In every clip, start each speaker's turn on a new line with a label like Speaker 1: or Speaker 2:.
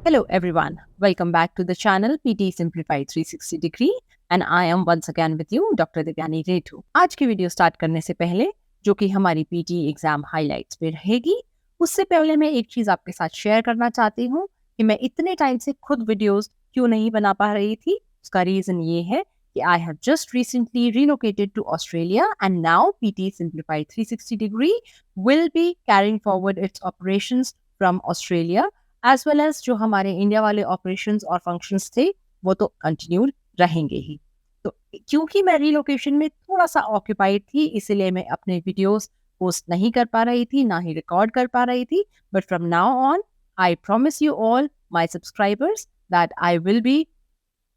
Speaker 1: Hello everyone, welcome back to the channel PT Simplified 360 Degree and I am once again with you Dr. Divyani Retu. आज की video start करने से पहले जो कि हमारी PT एग्जाम हाइलाइट्स पे रहेगी, उससे पहले मैं एक चीज आपके साथ शेयर करना चाहती हूँ कि मैं इतने टाइम से खुद वीडियोस क्यों नहीं बना पा रही थी। उसका रीजन ये है कि I have just recently relocated to Australia and now PT Simplified 360 Degree will be carrying forward its operations from Australia as well as जो हमारे इंडिया वाले ऑपरेशंस और फंक्शंस थे वो तो कंटिन्यू रहेंगे ही। तो क्योंकि मैं रीलोकेशन में थोड़ा सा ऑक्यूपाइड थी, इसीलिए मैं अपने वीडियोस पोस्ट नहीं कर पा रही थी, ना ही रिकॉर्ड कर पा रही थी। But from now on I promise you all my subscribers that I will be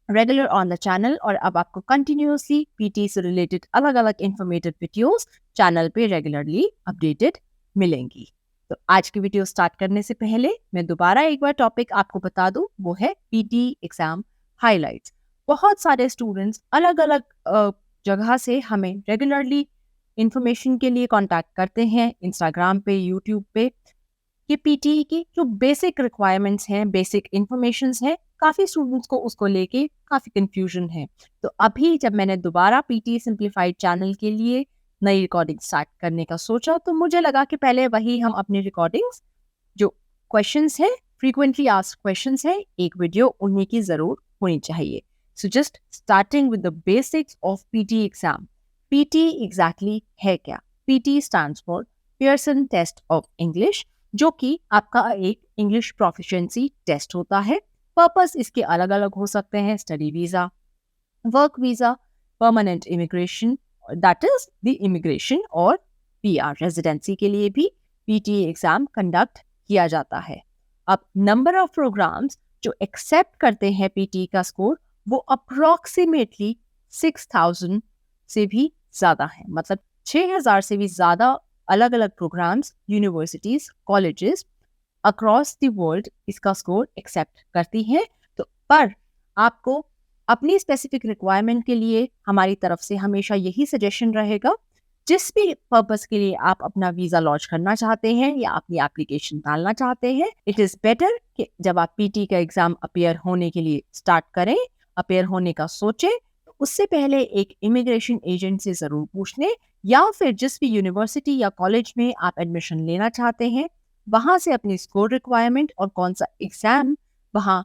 Speaker 1: regular on the channel और अब आपको कंटिन्यूसली पीटी से रिलेटेड अलग अलग इंफॉर्मेटिव वीडियोस चैनल पे रेगुलरली अपडेटेड मिलेंगी। तो आज की वीडियो स्टार्ट करने से पहले मैं दोबारा एक बार टॉपिक आपको बता दूं, वो है पीटी एग्जाम हाइलाइट्स। बहुत सारे स्टूडेंट्स अलग अलग जगह से हमें रेगुलरली इंफॉर्मेशन के लिए कांटेक्ट करते हैं, इंस्टाग्राम पे, यूट्यूब पे, कि पीटी की जो बेसिक रिक्वायरमेंट्स हैं, बेसिक इंफॉर्मेशंस हैं, काफ़ी स्टूडेंट्स को उसको लेके काफ़ी कंफ्यूजन है। तो अभी जब मैंने दोबारा पीटी सिंप्लीफाइड चैनल के लिए नई रिकॉर्डिंग स्टार्ट करने का सोचा, तो मुझे लगा कि पहले वही हम अपनी रिकॉर्डिंग्स जो क्वेश्चंस है, फ्रीक्वेंटली आस्क्ड क्वेश्चंस है, एक वीडियो उन्हीं की ज़रूर होनी चाहिए। So just starting with the basics of PT exam. PT exactly है क्या? PT stands for Pearson test of English, जो कि आपका एक इंग्लिश प्रोफिशिएंसी टेस्ट होता है। पर्पस इसके अलग अलग हो सकते हैं, study visa, work visa, permanent immigration, that is the immigration, और पीआर रेजिडेंसी के लिए भी पीटी एग्जाम कंडक्ट किया जाता है। अब नंबर ऑफ प्रोग्राम्स जो एक्सेप्ट करते हैं पीटी का स्कोर, वो अप्रोक्सीमेटली 6000 से भी ज़्यादा है। मतलब 6000 से भी ज़्यादा अलग अलग programmes, universities, colleges across the world इसका स्कोर एक्सेप्ट करती हैं। तो पर आपको अपनी स्पेसिफिक रिक्वायरमेंट के लिए हमारी तरफ से हमेशा यही सजेशन रहेगा, जिस भी पर्पस के लिए आप अपना वीज़ा लॉन्च करना चाहते हैं या अपनी एप्लीकेशन डालना चाहते हैं, इट इज़ बेटर कि जब आप पीटी का एग्ज़ाम अपेयर होने के लिए स्टार्ट करें, अपेयर होने का सोचें, तो उससे पहले एक इमिग्रेशन एजेंट से ज़रूर पूछ लें, या फिर जिस भी यूनिवर्सिटी या कॉलेज में आप एडमिशन लेना चाहते हैं, वहाँ से अपनी स्कोर रिक्वायरमेंट और कौन सा एग्ज़ाम वहाँ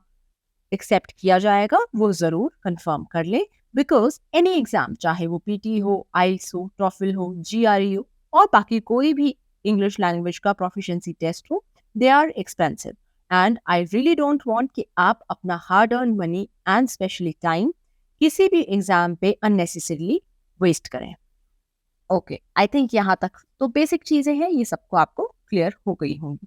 Speaker 1: एक्सेप्ट किया जाएगा वो ज़रूर कंफर्म कर ले। बिकॉज एनी एग्ज़ाम, चाहे वो पीटी हो, आइल्स हो, टॉफल हो, जीआरई हो, और बाकी कोई भी इंग्लिश लैंग्वेज का प्रोफिशिएंसी टेस्ट हो, they are expensive and I really don't want कि आप अपना hard earn money and specially time किसी भी एग्ज़ाम पे अननेसेसरीली वेस्ट करें। ओके, आई थिंक यहाँ तक तो बेसिक चीज़ें हैं, ये सबको आपको क्लियर हो गई होंगी।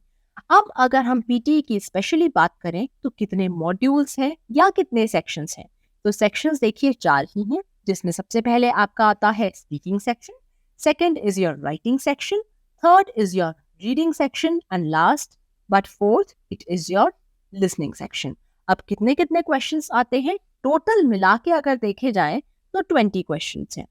Speaker 1: अब अगर हम पीटी की स्पेशली बात करें तो कितने मॉड्यूल्स हैं या कितने सेक्शंस हैं, तो सेक्शंस देखिए 4 ही हैं, जिसमें सबसे पहले आपका आता है speaking section, second is your writing section, third is your reading section and last but fourth it is your listening section. अब कितने कितने क्वेश्चंस आते हैं, टोटल मिला के अगर देखे जाएं तो 20 क्वेश्चंस हैं।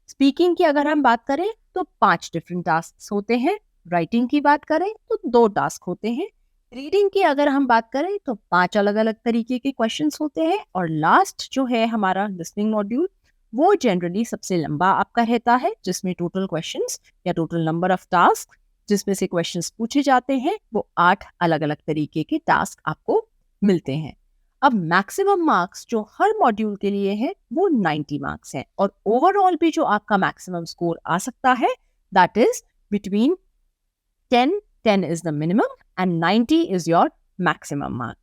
Speaker 1: स्पीकिंग की अगर हम बात करें तो 5 डिफरेंट टास्क होते हैं, राइटिंग की बात करें तो 2 टास्क होते हैं, रीडिंग की अगर हम बात करें तो 5 अलग अलग तरीके के क्वेश्चंस होते हैं, और लास्ट जो है हमारा लिसनिंग मॉड्यूल, वो जनरली सबसे लंबा आपका रहता है, जिसमें टोटल क्वेश्चंस या टोटल नंबर ऑफ टास्क जिसमें से क्वेश्चंस पूछे जाते हैं, वो 8 अलग अलग तरीके के टास्क आपको मिलते हैं। अब मैक्सिमम मार्क्स जो हर मॉड्यूल के लिए है वो 90 मार्क्स है, और ओवरऑल भी जो आपका मैक्सिमम स्कोर आ सकता है that is between 10 is the minimum and 90 is your maximum mark.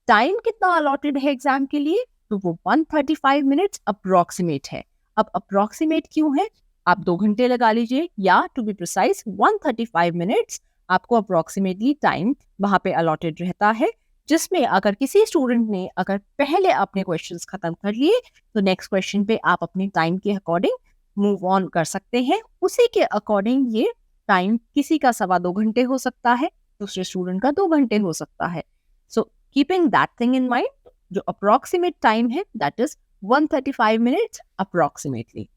Speaker 1: Time कितना अलॉटेड है एग्जाम के लिए, तो वो 135 मिनट्स अप्रोक्सीमेट है। अब अप्रोक्सीमेट क्यों है, आप 2 घंटे लगा लीजिए, या टू बी प्रिसाइज 135 मिनट्स आपको अप्रोक्सीमेटली टाइम वहाँ पे अलॉटेड रहता है, जिसमें अगर किसी स्टूडेंट ने अगर पहले अपने क्वेश्चंस खत्म कर लिए तो नेक्स्ट क्वेश्चन पे आप अपने टाइम के अकॉर्डिंग मूव ऑन कर सकते हैं। उसी के अकॉर्डिंग ये टाइम किसी का 2.25 घंटे हो सकता है, दूसरे स्टूडेंट का 2 घंटे हो सकता है। So keeping that thing in mind, जो अप्रोक्सीमेट टाइम है दैट इज 135 मिनट्स अप्रोक्सीमेटली।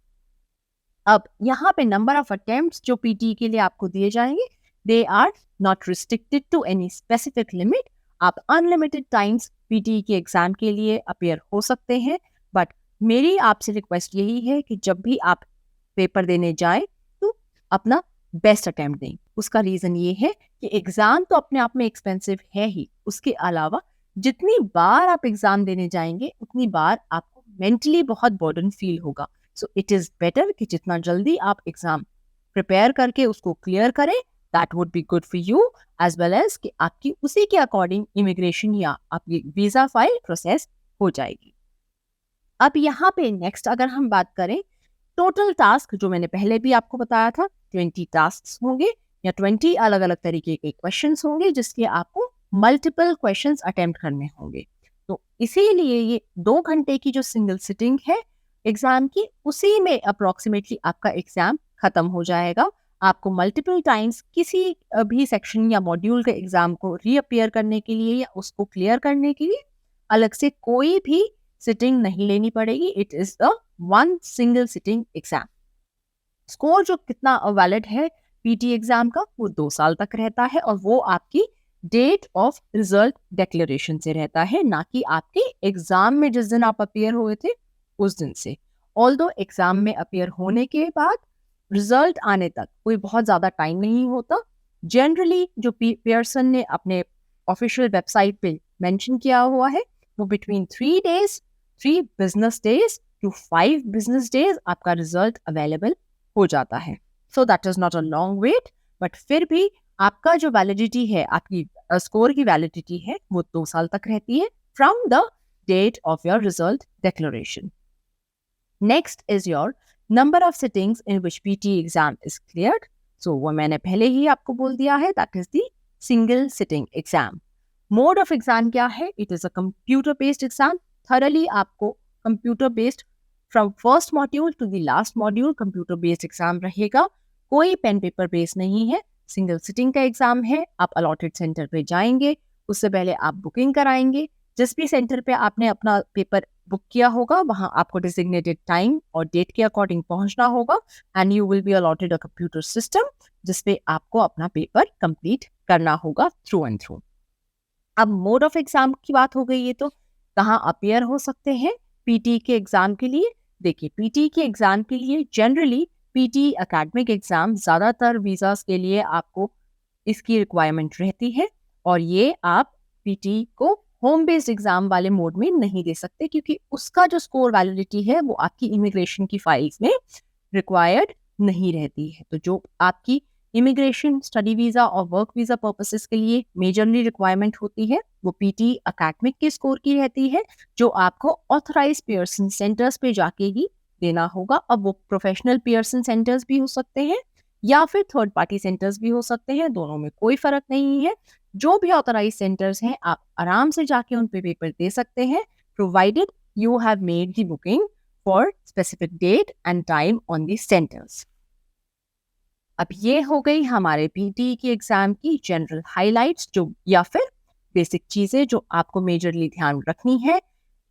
Speaker 1: अब यहाँ पे नंबर ऑफ अटेम्प्ट्स जो पीटी के लिए आपको दिए जाएंगे, they are not restricted to any specific limit. आप अनलिमिटेड टाइम्स पीटी के एग्जाम के लिए अपेयर हो सकते हैं, बट मेरी आपसे रिक्वेस्ट यही है कि जब भी आप पेपर देने जाएं तो अपना बेस्ट अटेम्प्ट दें। उसका रीज़न ये है कि एग्ज़ाम तो अपने आप में एक्सपेंसिव है ही, उसके अलावा जितनी बार आप एग्ज़ाम देने जाएंगे उतनी बार आपको मेंटली बहुत बर्डन फील होगा। सो इट इज़ बेटर कि जितना जल्दी आप एग्ज़ाम प्रिपेयर करके उसको क्लियर करें, that would be good for you, as well as कि आपकी उसी के अकॉर्डिंग इमिग्रेशन या आपकी वीज़ा फाइल प्रोसेस हो जाएगी। अब यहाँ पे नेक्स्ट अगर हम बात करें, टोटल टास्क जो मैंने पहले भी आपको बताया था 20 टास्क होंगे या 20 अलग अलग तरीके के क्वेश्चंस होंगे जिसके आपको मल्टीपल क्वेश्चंस अटेम्प्ट करने होंगे। तो इसीलिए ये 2 घंटे की जो सिंगल सिटिंग है एग्जाम की, उसी में अप्रोक्सीमेटली आपका एग्जाम खत्म हो जाएगा। आपको मल्टीपल टाइम्स किसी भी सेक्शन या मॉड्यूल के एग्जाम को रीअपियर करने के लिए या उसको क्लियर करने के लिए अलग से कोई भी सिटिंग नहीं लेनी पड़ेगी। It is a one single sitting exam. Score जो कितना वैलिड है पीटी एग्जाम का, वो 2 साल तक रहता है और वो आपकी डेट ऑफ रिजल्ट डिक्लेरेशन से रहता है, ना कि आपके एग्जाम में जिस दिन आप अपियर हुए थे उस दिन से। ऑल्दो एग्जाम में अपियर होने के बाद रिजल्ट आने तक कोई बहुत ज्यादा टाइम नहीं होता। जनरली जो पियर्सन ने अपने ऑफिशियल वेबसाइट पे मेंशन किया हुआ है वो between 3 business days to 5 business days आपका रिजल्ट अवेलेबल हो जाता है। So that is not a long wait, but फिर भी आपका जो वैलिडिटी है, आपकी स्कोर की वैलिडिटी है, वो 2 साल तक रहती है from the date of your result declaration. Next is your number of sittings in which PT exam is cleared. So वो मैंने पहले ही आपको बोल दिया है, that is the single sitting exam. Mode of exam क्या है? It is a computer based exam. Thoroughly आपको computer based from first module to the last module computer based exam रहेगा। कोई पेन पेपर बेस्ड नहीं है, single sitting का exam है। आप अलॉटेड सेंटर पे जाएंगे, उससे पहले आप बुकिंग कराएंगे। जिस भी सेंटर पे आपने अपना पेपर बुक किया होगा वहां आपको डिजिग्नेटेड टाइम और डेट के अकॉर्डिंग पहुंचना होगा and you will be allotted a computer system जिसपे आपको अपना पेपर कंप्लीट करना होगा थ्रू एंड थ्रू। अब मोड ऑफ एग्जाम की बात हो गई है, तो कहाँ अपियर हो सकते हैं पीटी के एग्जाम के लिए? देखिए, पीटी के एग्जाम के लिए जनरली पीटी एकेडमिक एग्जाम ज़्यादातर वीज़ास के लिए आपको इसकी रिक्वायरमेंट रहती है और ये आप पीटी को होम बेस्ड एग्जाम वाले मोड में नहीं दे सकते क्योंकि उसका जो स्कोर वैलिडिटी है वो आपकी इमिग्रेशन की फाइल्स में रिक्वायर्ड नहीं रहती है। तो जो आपकी इमिग्रेशन, स्टडी वीज़ा और वर्क वीज़ा पर्पसेस के लिए मेजरली रिक्वायरमेंट होती है वो पीटी एकेडमिक के स्कोर की रहती है, जो आपको ऑथराइज पियर्सन सेंटर्स पे जाके ही देना होगा। अब वो प्रोफेशनल पियर्सन सेंटर्स भी हो सकते हैं या फिर थर्ड पार्टी सेंटर्स भी हो सकते हैं, दोनों में कोई फर्क नहीं है। जो भी ऑथराइज सेंटर्स हैं आप आराम से जाके उन पे पेपर दे सकते हैं, provided you have made the booking for specific date and time on the centres. अब ये हो गई हमारे पीटी की एग्जाम की जनरल हाइलाइट्स जो या फिर बेसिक चीजें जो आपको मेजरली ध्यान रखनी है।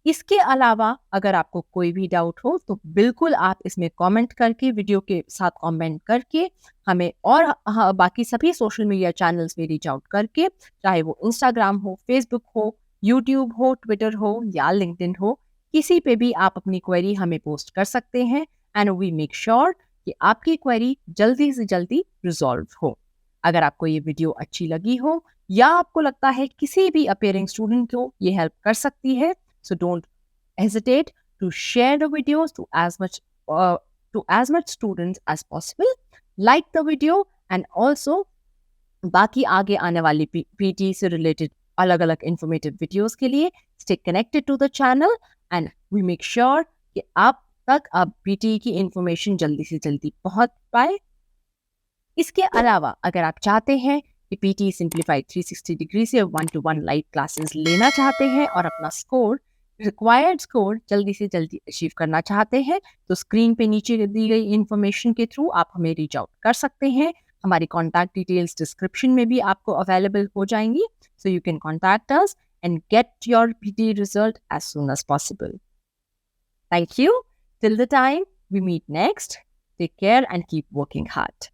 Speaker 1: इसके अलावा अगर आपको कोई भी डाउट हो तो बिल्कुल आप इसमें कमेंट करके, वीडियो के साथ कमेंट करके हमें और बाकी सभी सोशल मीडिया चैनल्स में रीच आउट करके, चाहे वो इंस्टाग्राम हो, फेसबुक हो, यूट्यूब हो, ट्विटर हो या लिंक्डइन हो, किसी पे भी आप अपनी क्वेरी हमें पोस्ट कर सकते हैं एंड वी मेक श्योर कि आपकी क्वेरी जल्दी से जल्दी रिजॉल्व हो। अगर आपको ये वीडियो अच्छी लगी हो या आपको लगता है किसी भी अपियरिंग स्टूडेंट को ये हेल्प कर सकती है, so don't hesitate to share the videos to as much students as possible. Like the video and also बाकी आगे आने वाली पीटी से रिलेटेड अलग अलग इंफॉर्मेटिव वीडियोस के लिए stay connected to the channel and we make sure कि आप तक अब पीटी की इंफॉर्मेशन जल्दी से जल्दी पहुंच पाए। इसके अलावा अगर आप चाहते हैं कि पीटी सिंप्लीफाइड 360 डिग्री से 1-to-1 लाइव क्लासेस लेना चाहते हैं और अपना स्कोर, रिक्वायर्ड स्कोर जल्दी से जल्दी अचीव करना चाहते हैं, तो स्क्रीन पे नीचे दी गई इंफॉर्मेशन के थ्रू आप हमें रीच आउट कर सकते हैं। हमारी कॉन्टैक्ट डिटेल्स डिस्क्रिप्शन में भी आपको अवेलेबल हो जाएंगी, so you can contact us and get your PT result as soon as possible. Thank you. Till the time we meet next, take care and keep working hard.